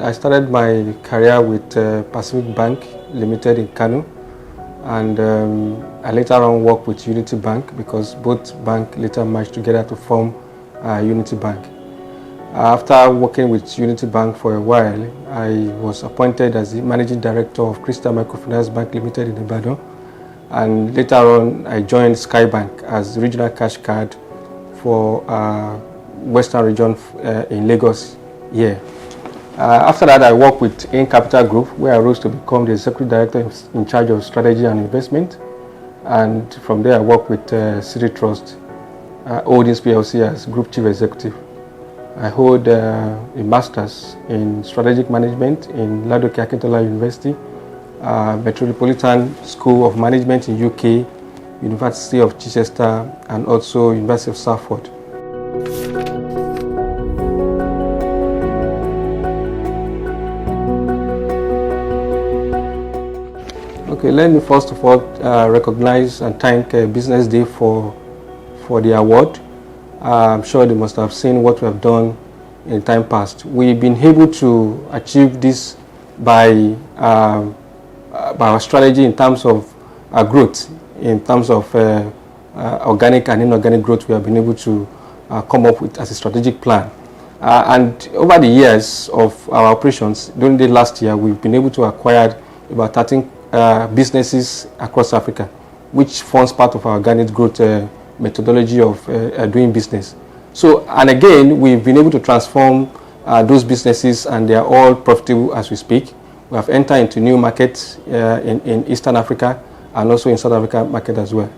I started my career with Pacific Bank Limited in Kano, and I later on worked with Unity Bank because both banks later merged together to form Unity Bank. After working with Unity Bank for a while, I was appointed as the Managing Director of Crystal Microfinance Bank Limited in Ibadan, and later on I joined Sky Bank as the Regional Cash Card for Western Region in Lagos here. After that, I worked with In Capital Group, where I rose to become the Executive Director in charge of Strategy and Investment, and from there I worked with Cititrust Holdings PLC as Group Chief Executive. I hold a Master's in Strategic Management in Ladoke Akintola University, Metropolitan School of Management in UK, University of Chichester, and also University of Salford. Okay, let me first of all recognize and thank BusinessDay for the award. I'm sure they must have seen what we have done in time past. We've been able to achieve this by our strategy in terms of growth, in terms of organic and inorganic growth. We have been able to come up with as a strategic plan. And over the years of our operations, during the last year, we've been able to acquire about 13 businesses across Africa, which forms part of our organic growth methodology of doing business. So, and again, we've been able to transform those businesses, and they are all profitable as we speak. We have entered into new markets in Eastern Africa and also in South Africa market as well.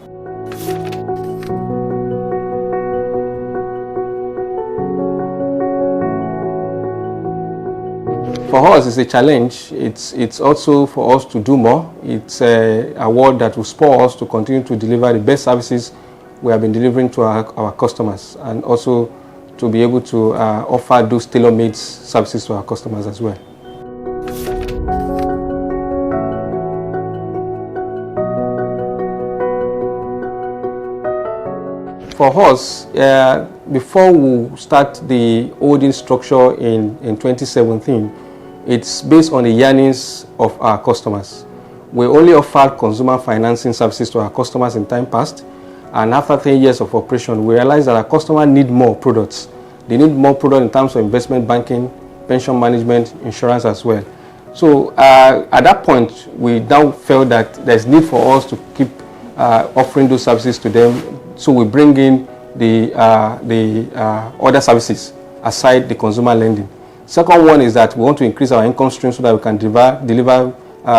For us, it's a challenge. It's also for us to do more. It's a award that will spur us to continue to deliver the best services we have been delivering to our customers, and also to be able to offer those tailor-made services to our customers as well. For us, before we start the holding structure in 2017, it's based on the yearnings of our customers. We only offered consumer financing services to our customers in time past. And after 10 years of operation, we realized that our customers need more products. They need more products in terms of investment banking, pension management, insurance as well. So at that point, we now felt that there's need for us to keep offering those services to them. So we bring in the other services aside the consumer lending. Second one is that we want to increase our income stream so that we can deliver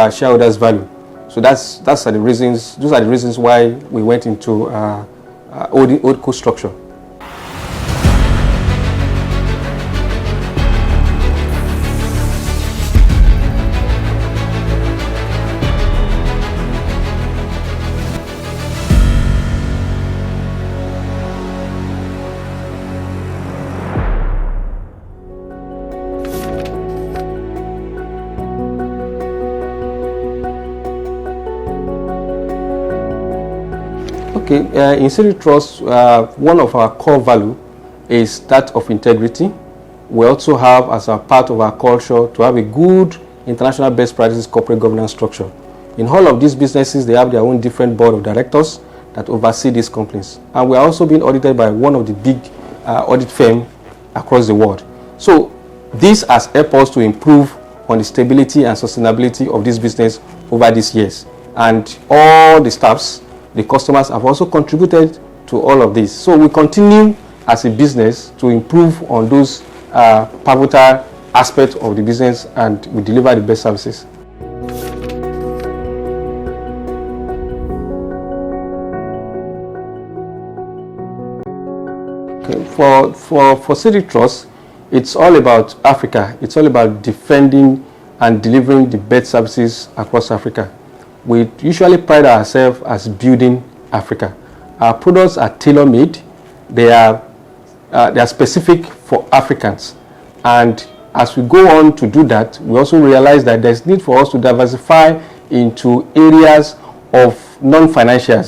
shareholders value. So those are the reasons why we went into holdco structure. Okay, in Cititrust, one of our core value is that of integrity. We also have as a part of our culture to have a good international best practices corporate governance structure. In all of these businesses, they have their own different board of directors that oversee these companies. And we are also being audited by one of the big audit firms across the world. So this has helped us to improve on the stability and sustainability of this business over these years. And all the staffs, the customers have also contributed to all of this. So we continue as a business to improve on those pivotal aspects of the business, and we deliver the best services. Okay. For Cititrust, it's all about Africa. It's all about defending and delivering the best services across Africa. We usually pride ourselves as building Africa. Our products are tailor-made. They are specific for Africans. And as we go on to do that, we also realize that there's need for us to diversify into areas of non-financial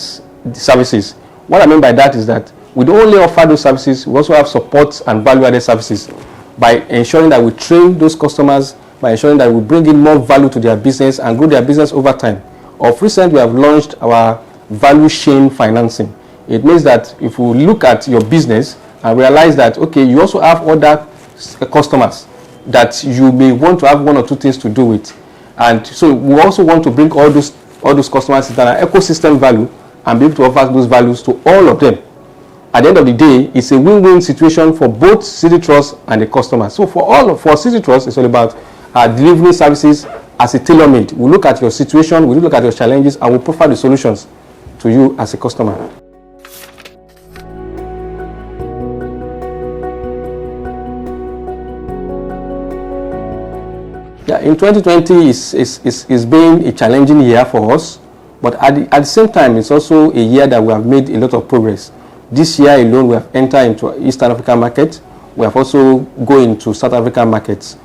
services. What I mean by that is that we don't only offer those services, we also have support and value-added services by ensuring that we train those customers by ensuring that we bring in more value to their business and grow their business over time. Of recent, we have launched our value chain financing. It means that if we look at your business and realize that, okay, you also have other customers that you may want to have one or two things to do with. And so we also want to bring all those customers into an ecosystem value and be able to offer those values to all of them. At the end of the day, it's a win-win situation for both Cititrust and the customer. So for Cititrust, it's all about delivering services as a tailor-made. We look at your situation, we look at your challenges, and we provide the solutions to you as a customer. Yeah, in 2020, it's been a challenging year for us, but at the same time, it's also a year that we have made a lot of progress. This year alone, we have entered into Eastern African market. We have also gone into South African markets.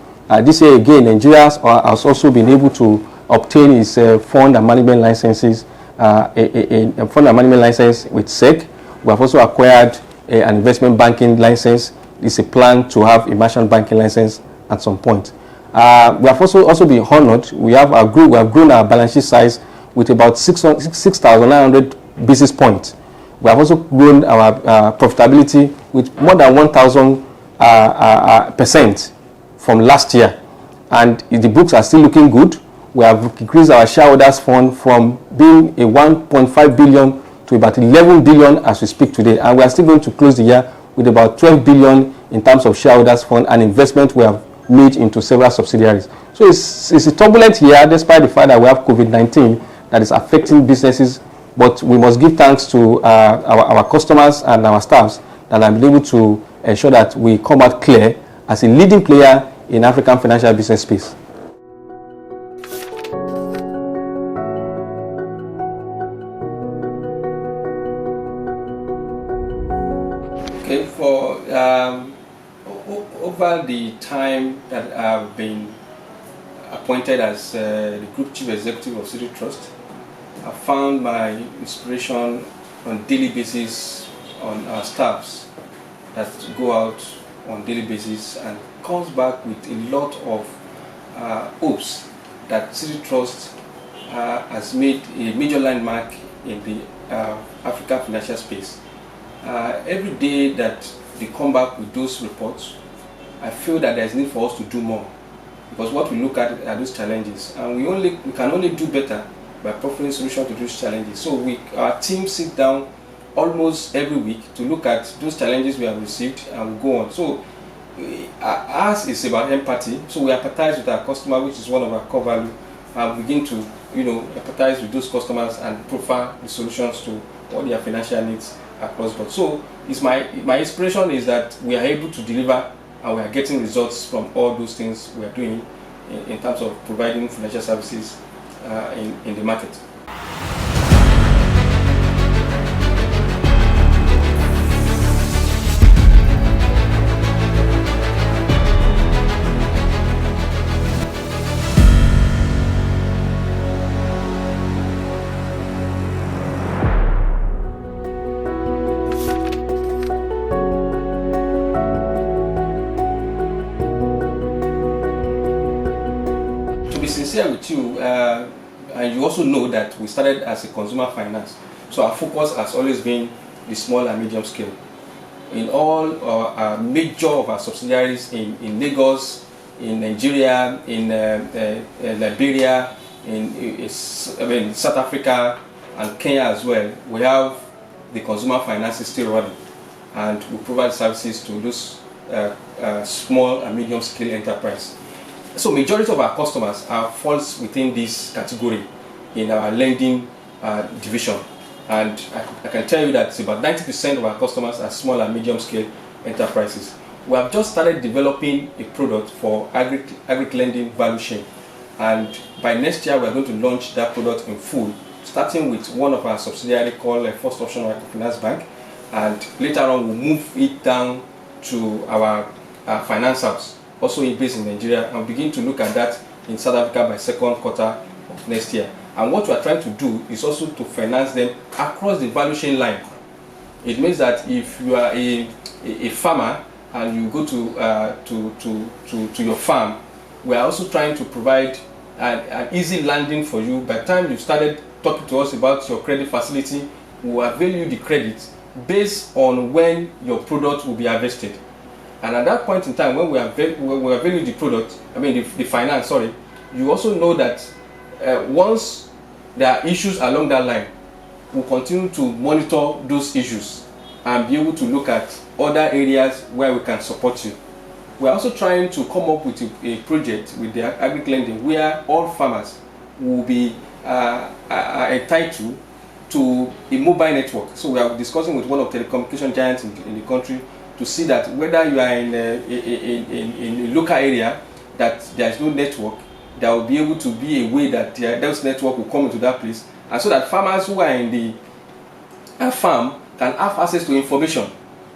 This year again, Nigeria has also been able to obtain its fund and management licenses, a fund and management license with SEC. We have also acquired an investment banking license. It's a plan to have a merchant banking license at some point. We have also been honored. We have grown our balance sheet size with about 6,900 basis points. We have also grown our profitability with more than 1,000% from last year, and the books are still looking good. We have increased our shareholders fund from being a 1.5 billion to about 11 billion as we speak today, and we are still going to close the year with about 12 billion in terms of shareholders fund and investment we have made into several subsidiaries. So it's a turbulent year, despite the fact that we have COVID-19 that is affecting businesses, but we must give thanks to our customers and our staffs that have been able to ensure that we come out clear as a leading player in African financial business space. Okay, for over the time that I've been appointed as the Group Chief Executive of Cititrust, I found my inspiration on a daily basis on our staffs that go out on daily basis and comes back with a lot of hopes that Cititrust has made a major landmark in the African financial space. Every day that they come back with those reports, I feel that there is need for us to do more, because what we look at are those challenges, and we can only do better by providing solutions to those challenges. So our team sit down almost every week to look at those challenges we have received and we go on. So ours is about empathy. So we empathize with our customer, which is one of our core values, and begin to empathize with those customers and provide the solutions to all their financial needs across board. So it's my inspiration is that we are able to deliver and we are getting results from all those things we are doing in terms of providing financial services in the market. To be sincere with you, and you also know that we started as a consumer finance, so our focus has always been the small and medium scale. In all our major of our subsidiaries in Lagos, in Nigeria, in Liberia, in South Africa and Kenya as well, we have the consumer finances still running, and we provide services to those small and medium scale enterprise. So majority of our customers falls within this category in our lending division, and I can tell you that about 90% of our customers are small and medium scale enterprises. We have just started developing a product for agri lending value chain, and by next year we are going to launch that product in full, starting with one of our subsidiaries called First Option Microfinance Bank, and later on we'll move it down to our finance house, also based in Nigeria, and begin to look at that in South Africa by second quarter of next year. And what we are trying to do is also to finance them across the value chain line. It means that if you are a farmer and you go to your farm we are also trying to provide an easy landing for you. By the time you started talking to us about your credit facility, we will avail you the credit based on when your product will be harvested. And at that point in time, when we avail you the product, the finance, sorry, you also know that once there are issues along that line, we'll continue to monitor those issues and be able to look at other areas where we can support you. We're also trying to come up with a project with the agri lending where all farmers will be entitled to a mobile network. So we are discussing with one of the telecommunication giants in the country to see that whether you are in a local area that there is no network, there will be able to be a way that those network will come into that place, and so that farmers who are in the farm can have access to information.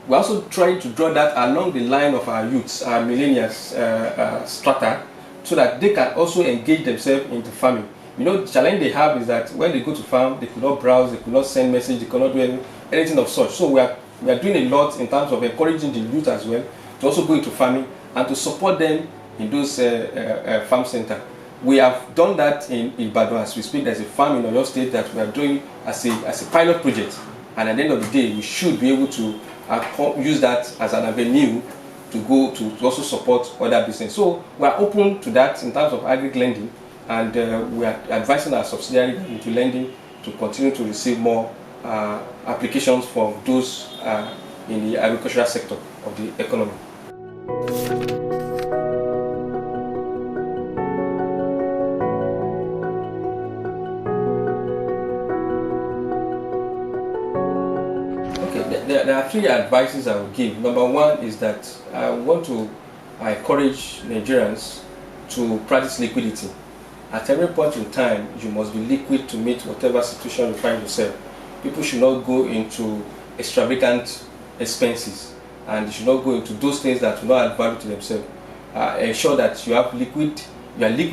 We're also trying to draw that along the line of our youths, our millennials strata, so that they can also engage themselves into farming. You know, the challenge they have is that when they go to farm, they could not browse, they could not send message, they could not do anything of such. So we are doing a lot in terms of encouraging the youth as well to also go into farming and to support them in those farm centers. We have done that in Ibadan as we speak. There's a farm in Oyo State that we are doing as a pilot project, and at the end of the day, we should be able to use that as an avenue to go to also support other business. So we are open to that in terms of agri lending, and we are advising our subsidiary into lending to continue to receive more applications from those in the agricultural sector of the economy. Okay, there are three advices I will give. Number one is that I want to encourage Nigerians to practice liquidity. At every point in time, you must be liquid to meet whatever situation you find yourself. People should not go into extravagant expenses, and you should not go into those things that will not add value to themselves. Ensure that you are liquid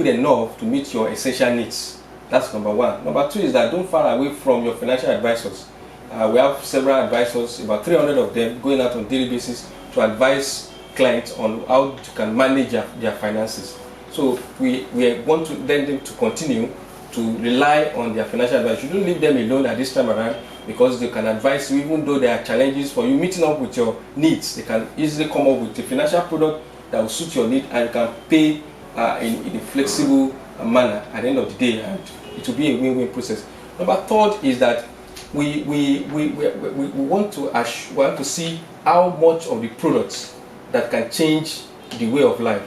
enough to meet your essential needs. That's number one. Number two is that don't far away from your financial advisors. We have several advisors, about 300 of them, going out on a daily basis to advise clients on how you can manage their finances. So we want to lend them to continue to rely on their financial advice. You don't leave them alone at this time around, because they can advise you even though there are challenges for you meeting up with your needs. They can easily come up with a financial product that will suit your need, and you can pay in a flexible manner at the end of the day, and it will be a win-win process. Number third is that we want to see how much of the products that can change the way of life.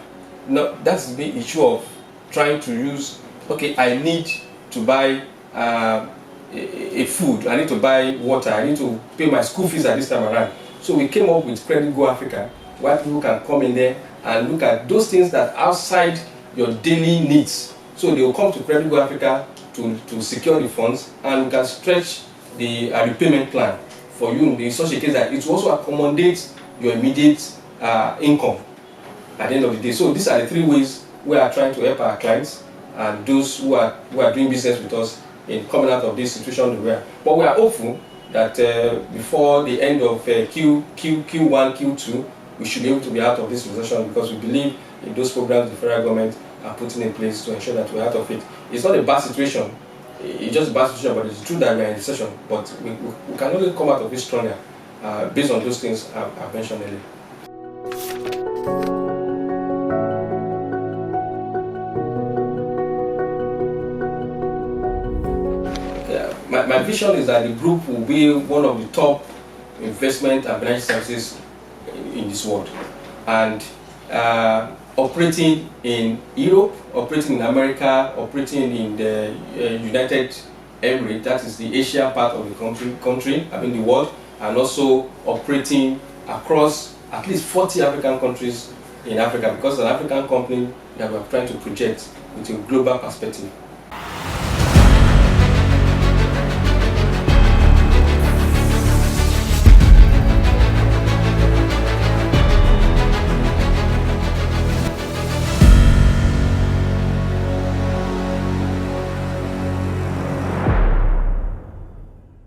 Now, that's the issue of trying to use, okay, I need to buy a food, I need to buy water, I need to pay my school fees at this time around. So we came up with Credit Go Africa, where people can come in there and look at those things that are outside your daily needs. So they will come to Credit Go Africa to secure the funds, and we can stretch the repayment plan for you in such a case that it will also accommodate your immediate income at the end of the day. So these are the three ways we are trying to help our clients and those who are doing business with us in coming out of this situation we are. But we are hopeful that before the end of Q1, Q2, we should be able to be out of this recession, because we believe in those programs the federal government are putting in place to ensure that we're out of it. It's not a bad situation. It's just a bad situation, but it's true that we're in recession. But we can only come out of it stronger based on those things I've mentioned earlier. My vision is that the group will be one of the top investment and financial services in this world, and operating in Europe, operating in America, operating in the United Emirates, that is the Asia part of the the world, and also operating across at least 40 African countries in Africa, because it's an African company that we're trying to project with a global perspective.